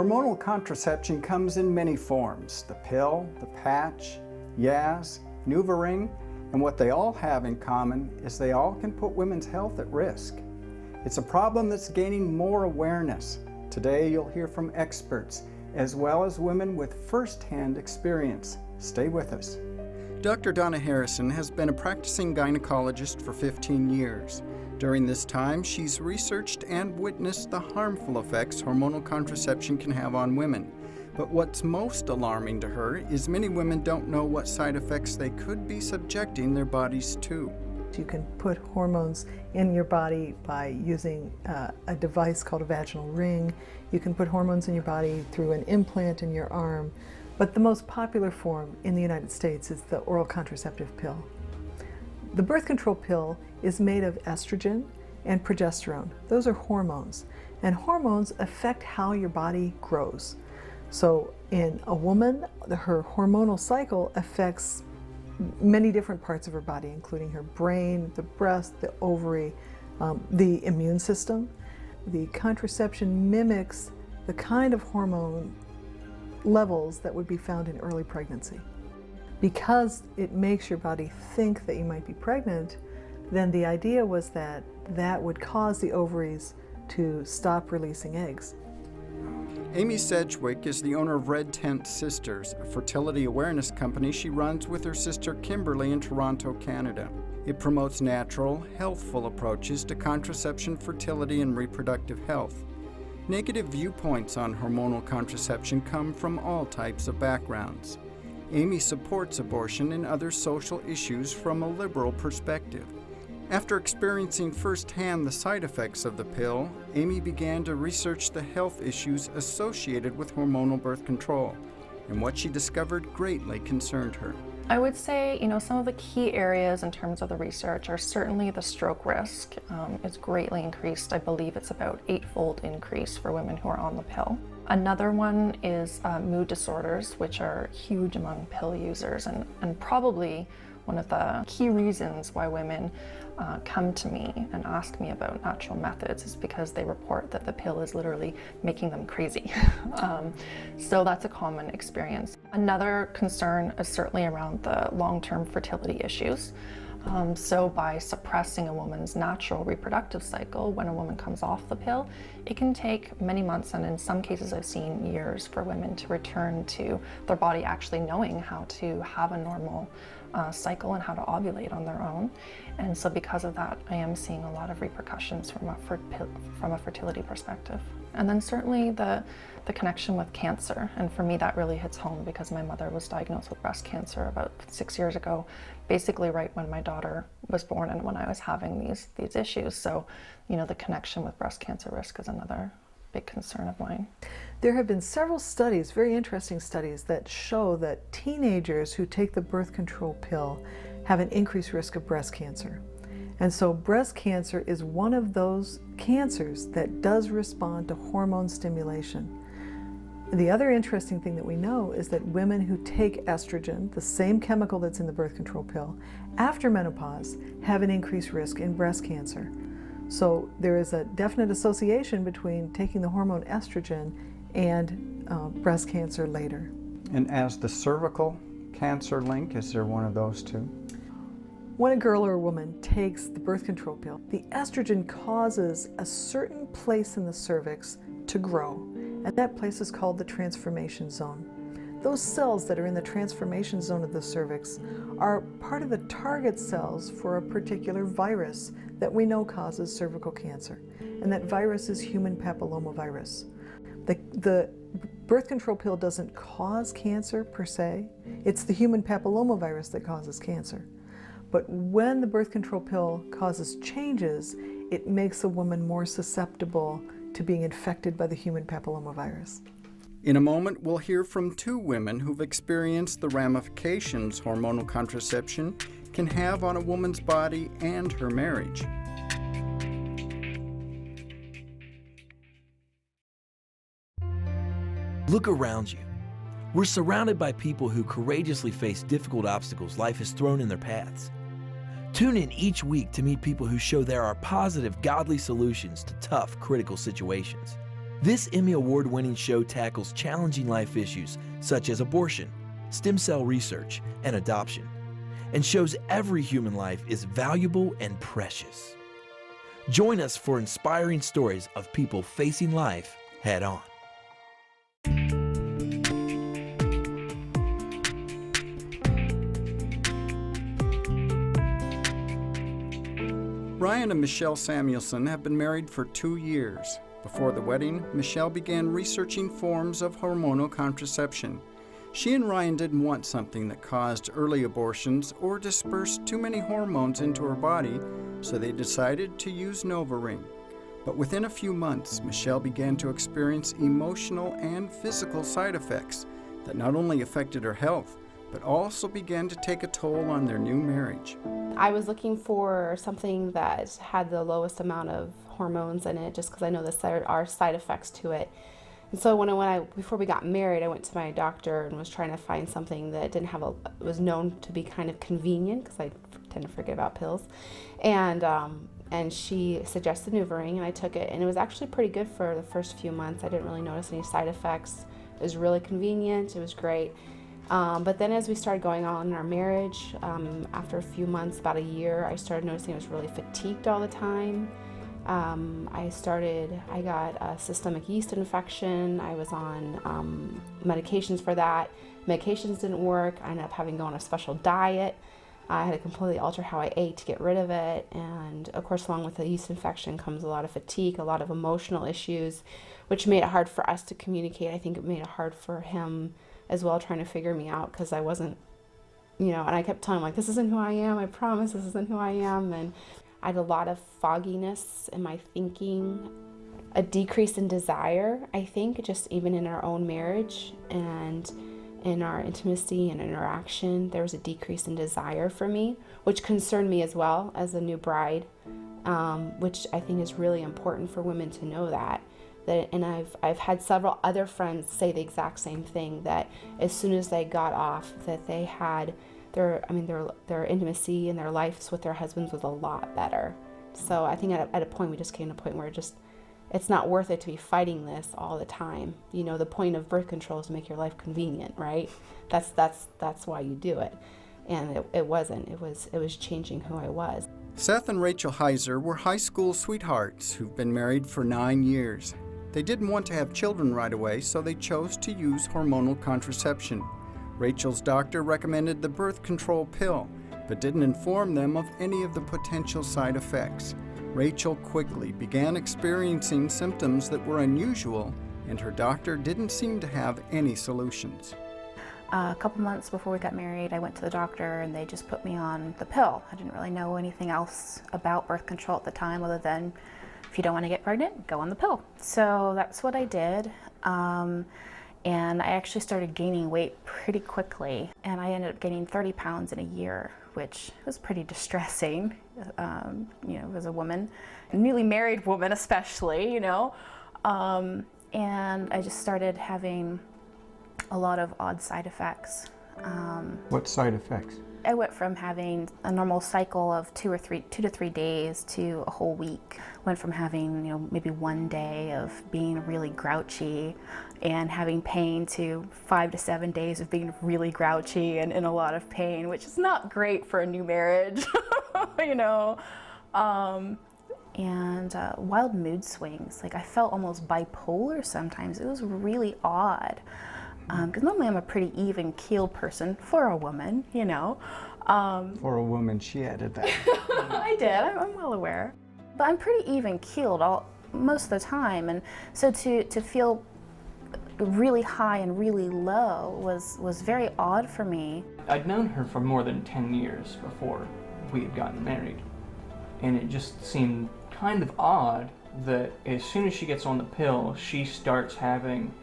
Hormonal contraception comes in many forms: the pill, the patch, Yaz, NuvaRing, and what they all have in common is they all can put women's health at risk. It's a problem that's gaining more awareness. Today you'll hear from experts as well as women with first-hand experience. Stay with us. Dr. Donna Harrison has been a practicing gynecologist for 15 years. During this time, she's researched and witnessed the harmful effects hormonal contraception can have on women. But what's most alarming to her is many women don't know what side effects they could be subjecting their bodies to. You can put hormones in your body by using a device called a vaginal ring. You can put hormones in your body through an implant in your arm. But the most popular form in the United States is the oral contraceptive pill. The birth control pill is made of estrogen and progesterone. Those are hormones. And hormones affect how your body grows. So in a woman, her hormonal cycle affects many different parts of her body, including her brain, the breast, the ovary, the immune system. The contraception mimics the kind of hormone levels that would be found in early pregnancy. Because it makes your body think that you might be pregnant, then the idea was that that would cause the ovaries to stop releasing eggs. Amy Sedgwick is the owner of Red Tent Sisters, a fertility awareness company she runs with her sister Kimberly in Toronto, Canada. It promotes natural, healthful approaches to contraception, fertility, and reproductive health. Negative viewpoints on hormonal contraception come from all types of backgrounds. Amy supports abortion and other social issues from a liberal perspective. After experiencing firsthand the side effects of the pill, Amy began to research the health issues associated with hormonal birth control, and what she discovered greatly concerned her. I would say, some of the key areas in terms of the research are certainly the stroke risk is greatly increased. I believe it's about 8-fold increase for women who are on the pill. Another one is mood disorders, which are huge among pill users, and probably one of the key reasons why women come to me and ask me about natural methods is because they report that the pill is literally making them crazy. So that's a common experience. Another concern is certainly around the long-term fertility issues. So by suppressing a woman's natural reproductive cycle, when a woman comes off the pill, it can take many months, and in some cases I've seen years, for women to return to their body actually knowing how to have a normal cycle and how to ovulate on their own. And so because of that, I am seeing a lot of repercussions from a fertility perspective. And then certainly the connection with cancer. And for me, that really hits home because my mother was diagnosed with breast cancer about 6 years ago, basically right when my daughter was born and when I was having these issues. So, the connection with breast cancer risk is another big concern of mine. There have been several studies, very interesting studies, that show that teenagers who take the birth control pill have an increased risk of breast cancer. And so breast cancer is one of those cancers that does respond to hormone stimulation. The other interesting thing that we know is that women who take estrogen, the same chemical that's in the birth control pill, after menopause have an increased risk in breast cancer. So there is a definite association between taking the hormone estrogen and breast cancer later. And as the cervical cancer link, is there one of those two? When a girl or a woman takes the birth control pill, the estrogen causes a certain place in the cervix to grow, and that place is called the transformation zone. Those cells that are in the transformation zone of the cervix are part of the target cells for a particular virus that we know causes cervical cancer, and that virus is human papillomavirus. The birth control pill doesn't cause cancer per se, it's the human papillomavirus that causes cancer. But when the birth control pill causes changes, it makes a woman more susceptible to being infected by the human papillomavirus. In a moment, we'll hear from two women who've experienced the ramifications hormonal contraception can have on a woman's body and her marriage. Look around you. We're surrounded by people who courageously face difficult obstacles life has thrown in their paths. Tune in each week to meet people who show there are positive, godly solutions to tough, critical situations. This Emmy Award-winning show tackles challenging life issues such as abortion, stem cell research, and adoption, and shows every human life is valuable and precious. Join us for inspiring stories of people facing life head-on. Ryan and Michelle Samuelsen have been married for 2 years. Before the wedding, Michelle began researching forms of hormonal contraception. She and Ryan didn't want something that caused early abortions or dispersed too many hormones into her body, so they decided to use NuvaRing. But within a few months, Michelle began to experience emotional and physical side effects that not only affected her health, but also began to take a toll on their new marriage. I was looking for something that had the lowest amount of hormones in it, just because I know there are side effects to it. And so before we got married, I went to my doctor and was trying to find something that didn't have was known to be kind of convenient, because I tend to forget about pills. And she suggested NuvaRing, and I took it, and it was actually pretty good for the first few months. I didn't really notice any side effects. It was really convenient. It was great. But then as we started going on in our marriage, after a few months, about a year, I started noticing I was really fatigued all the time. I got a systemic yeast infection. I was on medications for that. Medications didn't work. I ended up having to go on a special diet. I had to completely alter how I ate to get rid of it. And of course, along with the yeast infection comes a lot of fatigue, a lot of emotional issues, which made it hard for us to communicate. I think it made it hard for him as well, trying to figure me out, because I wasn't, and I kept telling him, like, this isn't who I am, I promise this isn't who I am. And I had a lot of fogginess in my thinking, a decrease in desire, I think, just even in our own marriage and in our intimacy and interaction. There was a decrease in desire for me, which concerned me as well as a new bride, which I think is really important for women to know that. And I've had several other friends say the exact same thing, that as soon as they got off, that they had their intimacy and their lives with their husbands was a lot better. So I think at a point we just came to a point where it's not worth it to be fighting this all the time. The point of birth control is to make your life convenient, right? That's why you do it. And it wasn't. It was changing who I was. Seth and Rachel Heiser were high school sweethearts who've been married for 9 years. They didn't want to have children right away, so they chose to use hormonal contraception. Rachel's doctor recommended the birth control pill, but didn't inform them of any of the potential side effects. Rachel quickly began experiencing symptoms that were unusual, and her doctor didn't seem to have any solutions. A couple months before we got married, I went to the doctor and they just put me on the pill. I didn't really know anything else about birth control at the time, other than if you don't want to get pregnant, go on the pill. So that's what I did. And I actually started gaining weight pretty quickly, and I ended up gaining 30 pounds in a year, which was pretty distressing, as a woman, a newly married woman especially, and I just started having a lot of odd side effects. What side effects? I went from having a normal cycle of 2 to 3 days to a whole week. Went from having, maybe 1 day of being really grouchy and having pain to 5 to 7 days of being really grouchy and in a lot of pain, which is not great for a new marriage, and wild mood swings. Like, I felt almost bipolar sometimes. It was really odd. Because normally I'm a pretty even-keeled person for a woman, For a woman, she added that. I did, I'm well aware. But I'm pretty even-keeled most of the time, and so to feel really high and really low was very odd for me. I'd known her for more than 10 years before we had gotten married, and it just seemed kind of odd that as soon as she gets on the pill, she starts having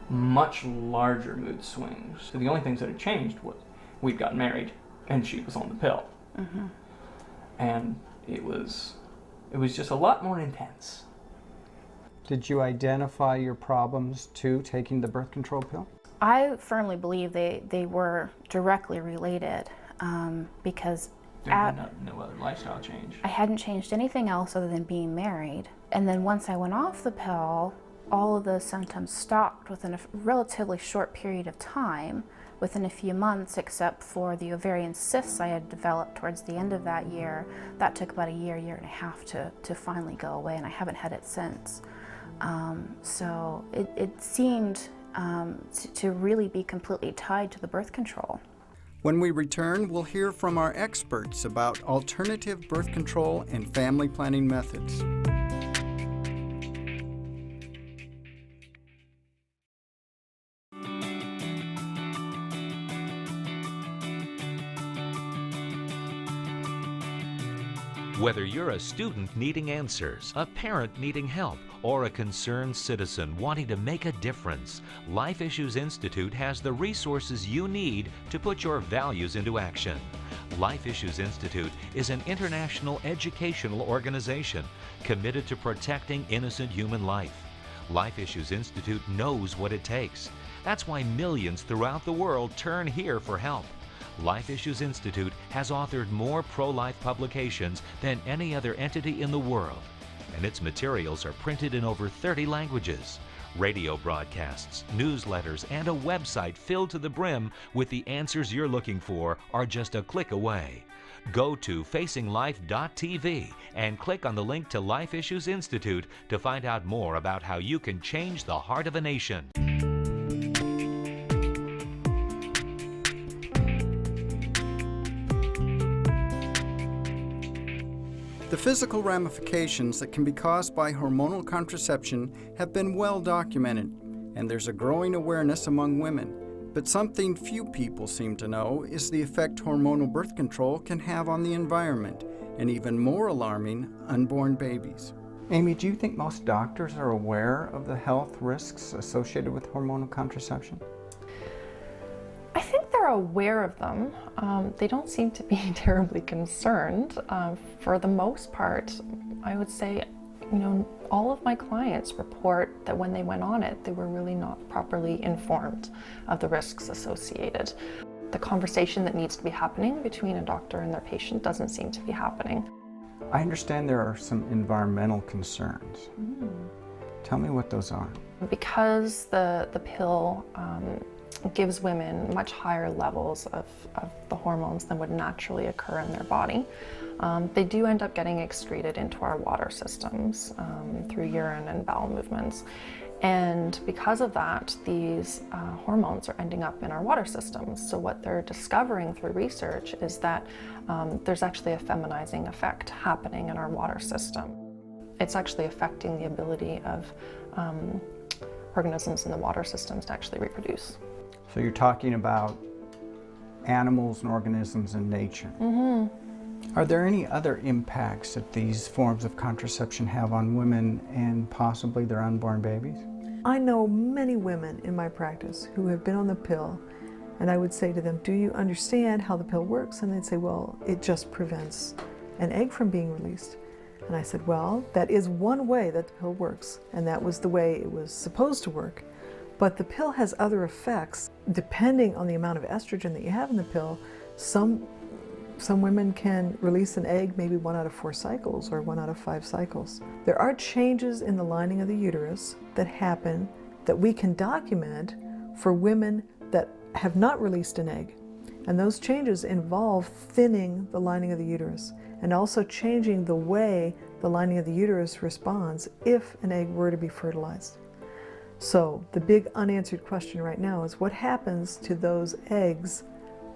much larger mood swings. So the only things that had changed was we'd gotten married and she was on the pill. Mm-hmm. And it was just a lot more intense. Did you identify your problems to taking the birth control pill? I firmly believe they were directly related, because There had been no other lifestyle change. I hadn't changed anything else other than being married. And then once I went off the pill, all of the symptoms stopped within a relatively short period of time, within a few months, except for the ovarian cysts I had developed towards the end of that year. That took about a year and a half to finally go away, and I haven't had it since. So it seemed to really be completely tied to the birth control. When we return, we'll hear from our experts about alternative birth control and family planning methods. Whether you're a student needing answers, a parent needing help, or a concerned citizen wanting to make a difference, Life Issues Institute has the resources you need to put your values into action. Life Issues Institute is an international educational organization committed to protecting innocent human life. Life Issues Institute knows what it takes. That's why millions throughout the world turn here for help. Life Issues Institute has authored more pro-life publications than any other entity in the world, and its materials are printed in over 30 languages. Radio broadcasts, newsletters, and a website filled to the brim with the answers you're looking for are just a click away. Go to facinglife.tv and click on the link to Life Issues Institute to find out more about how you can change the heart of a nation. The physical ramifications that can be caused by hormonal contraception have been well documented, and there's a growing awareness among women. But something few people seem to know is the effect hormonal birth control can have on the environment, and even more alarming, unborn babies. Amy, do you think most doctors are aware of the health risks associated with hormonal contraception? I think they're aware of them. They don't seem to be terribly concerned. For the most part, I would say, all of my clients report that when they went on it, they were really not properly informed of the risks associated. The conversation that needs to be happening between a doctor and their patient doesn't seem to be happening. I understand there are some environmental concerns. Tell me what those are. Because the pill gives women much higher levels of the hormones than would naturally occur in their body. They do end up getting excreted into our water systems through urine and bowel movements. And because of that, these hormones are ending up in our water systems. So what they're discovering through research is that there's actually a feminizing effect happening in our water system. It's actually affecting the ability of organisms in the water systems to actually reproduce. So you're talking about animals and organisms in nature. Are there any other impacts that these forms of contraception have on women and possibly their unborn babies? I know many women in my practice who have been on the pill, and I would say to them, do you understand how the pill works? And they'd say, well, it just prevents an egg from being released. And I said, well, that is one way that the pill works, and that was the way it was supposed to work. But the pill has other effects. Depending on the amount of estrogen that you have in the pill, some women can release an egg maybe 1 out of 4 cycles or 1 out of 5 cycles. There are changes in the lining of the uterus that happen that we can document for women that have not released an egg. And those changes involve thinning the lining of the uterus and also changing the way the lining of the uterus responds if an egg were to be fertilized. So the big unanswered question right now is what happens to those eggs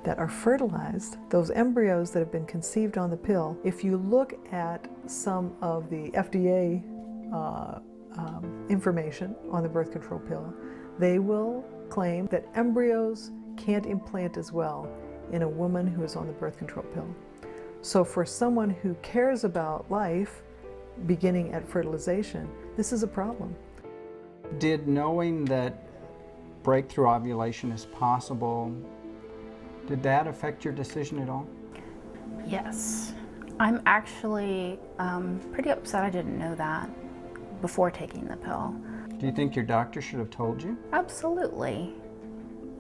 that are fertilized, those embryos that have been conceived on the pill. If you look at some of the FDA information on the birth control pill, they will claim that embryos can't implant as well in a woman who is on the birth control pill. So for someone who cares about life beginning at fertilization, this is a problem. Did knowing that breakthrough ovulation is possible, did that affect your decision at all? Yes. I'm actually pretty upset I didn't know that before taking the pill. Do you think your doctor should have told you? Absolutely.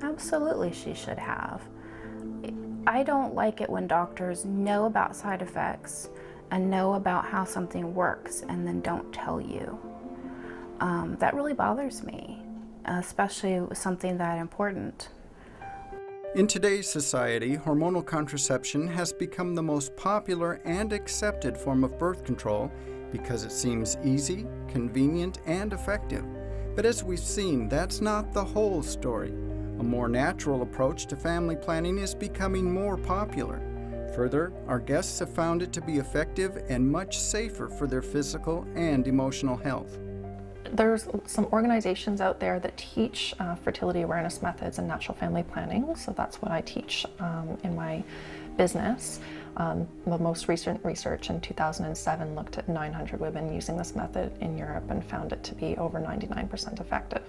Absolutely she should have. I don't like it when doctors know about side effects, and know about how something works and then don't tell you. That really bothers me, especially with something that important. In today's society, hormonal contraception has become the most popular and accepted form of birth control because it seems easy, convenient, and effective. But as we've seen, that's not the whole story. A more natural approach to family planning is becoming more popular. Further, our guests have found it to be effective and much safer for their physical and emotional health. There's some organizations out there that teach fertility awareness methods and natural family planning, so that's what I teach in my business. The most recent research in 2007 looked at 900 women using this method in Europe and found it to be over 99% effective.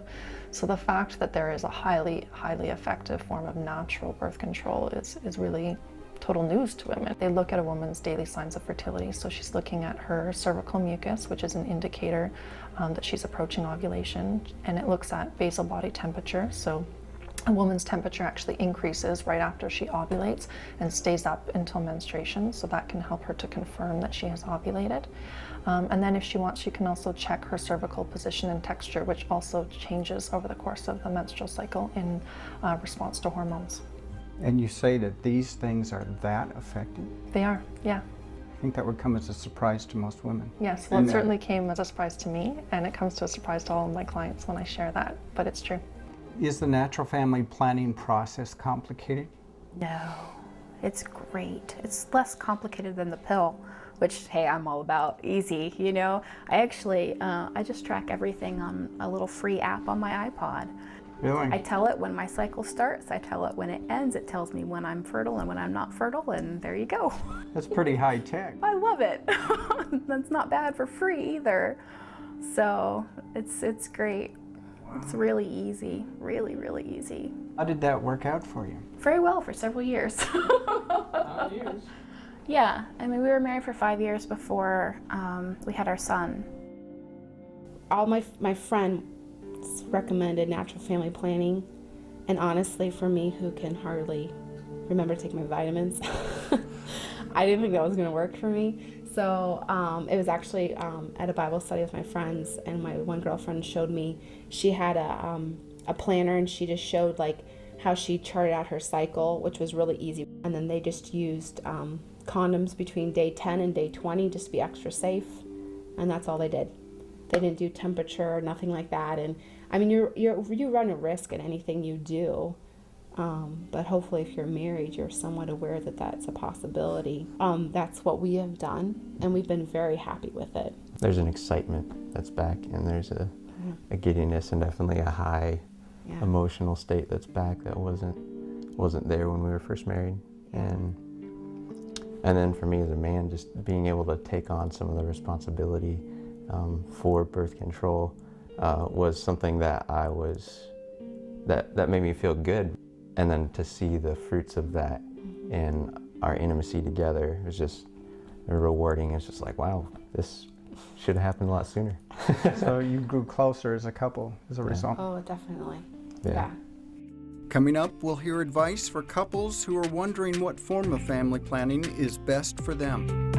So the fact that there is a highly effective form of natural birth control is really total news to women. They look at a woman's daily signs of fertility, so she's looking at her cervical mucus, which is an indicator that she's approaching ovulation, and it looks at basal body temperature. So a woman's temperature actually increases right after she ovulates and stays up until menstruation, so that can help her to confirm that she has ovulated. And then if she wants, she can also check her cervical position and texture, which also changes over the course of the menstrual cycle in response to hormones. And you say that these things are that effective? They are, yeah. I think that would come as a surprise to most women. Yes, well, it certainly came as a surprise to me, and it comes to a surprise to all of my clients when I share that, but it's true. Is the natural family planning process complicated? No, it's great. It's less complicated than the pill, which, hey, I'm all about easy, you know. I actually, I just track everything on a little free app on my iPod. Really? I tell it when my cycle starts, I tell it when it ends, it tells me when I'm fertile and when I'm not fertile, and there you go. That's pretty high tech. I love it. That's not bad for free either. So it's great. Wow. It's really easy, really easy. How did that work out for you? Very well for several years. 5 years? Yeah, I mean, we were married for 5 years before we had our son. All my friends recommended natural family planning, and honestly, for me, who can hardly remember to take my vitamins, I didn't think that was going to work for me. So it was actually at a Bible study with my friends, and my one girlfriend showed me, she had a planner, and she just showed like how she charted out her cycle, which was really easy. And then they just used condoms between day 10 and day 20 just to be extra safe, and that's all they did. They didn't do temperature or nothing like that. And I mean, you run a risk in anything you do, but hopefully if you're married, you're somewhat aware that that's a possibility. That's what we have done, and we've been very happy with it. There's an excitement that's back, and there's a giddiness and definitely a high emotional state that's back that wasn't there when we were first married. And then for me as a man, just being able to take on some of the responsibility for birth control was something that that made me feel good. And then to see the fruits of that in our intimacy together was just rewarding. It's just like, wow, this should have happened a lot sooner. So you grew closer as a couple as a result? Oh, definitely. Yeah. Coming up, we'll hear advice for couples who are wondering what form of family planning is best for them.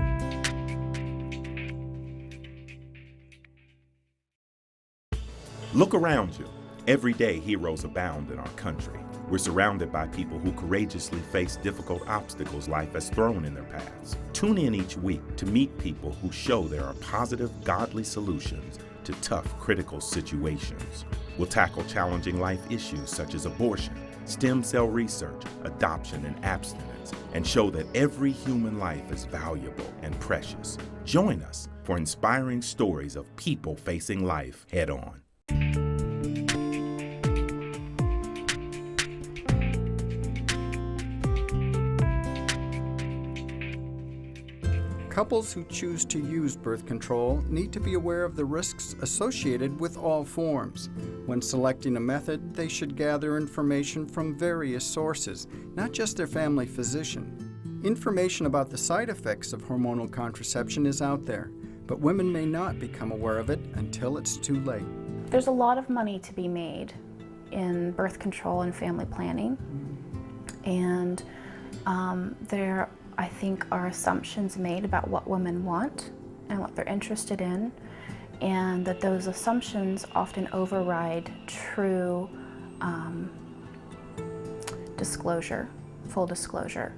Look around you. Every day, heroes abound in our country. We're surrounded by people who courageously face difficult obstacles life has thrown in their paths. Tune in each week to meet people who show there are positive, godly solutions to tough, critical situations. We'll tackle challenging life issues such as abortion, stem cell research, adoption, and abstinence, and show that every human life is valuable and precious. Join us for inspiring stories of people facing life head-on. Couples who choose to use birth control need to be aware of the risks associated with all forms. When selecting a method, they should gather information from various sources, not just their family physician. Information about the side effects of hormonal contraception is out there, but women may not become aware of it until it's too late. There's a lot of money to be made in birth control and family planning, and there I think are assumptions made about what women want and what they're interested in, and that those assumptions often override true disclosure, full disclosure.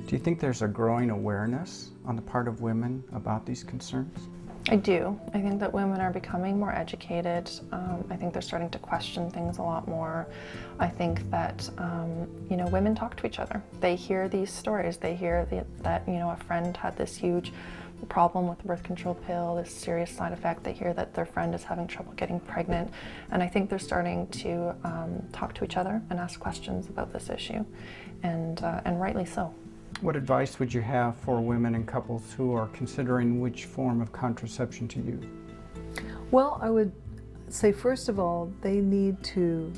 Do you think there's a growing awareness on the part of women about these concerns? I do. I think that women are becoming more educated. I think they're starting to question things a lot more. I think that, women talk to each other. They hear these stories. They hear that a friend had this huge problem with the birth control pill, this serious side effect. They hear that their friend is having trouble getting pregnant. And I think they're starting to talk to each other and ask questions about this issue, and rightly so. What advice would you have for women and couples who are considering which form of contraception to use? Well, I would say, first of all, they need to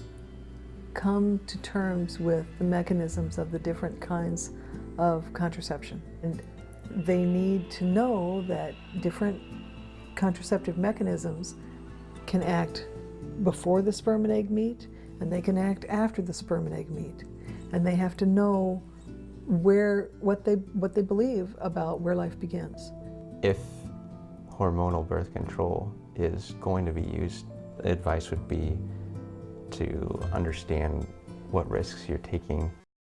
come to terms with the mechanisms of the different kinds of contraception. And they need to know that different contraceptive mechanisms can act before the sperm and egg meet, and they can act after the sperm and egg meet. And they have to know what they believe about where life begins. If hormonal birth control is going to be used, the advice would be to understand what risks you're taking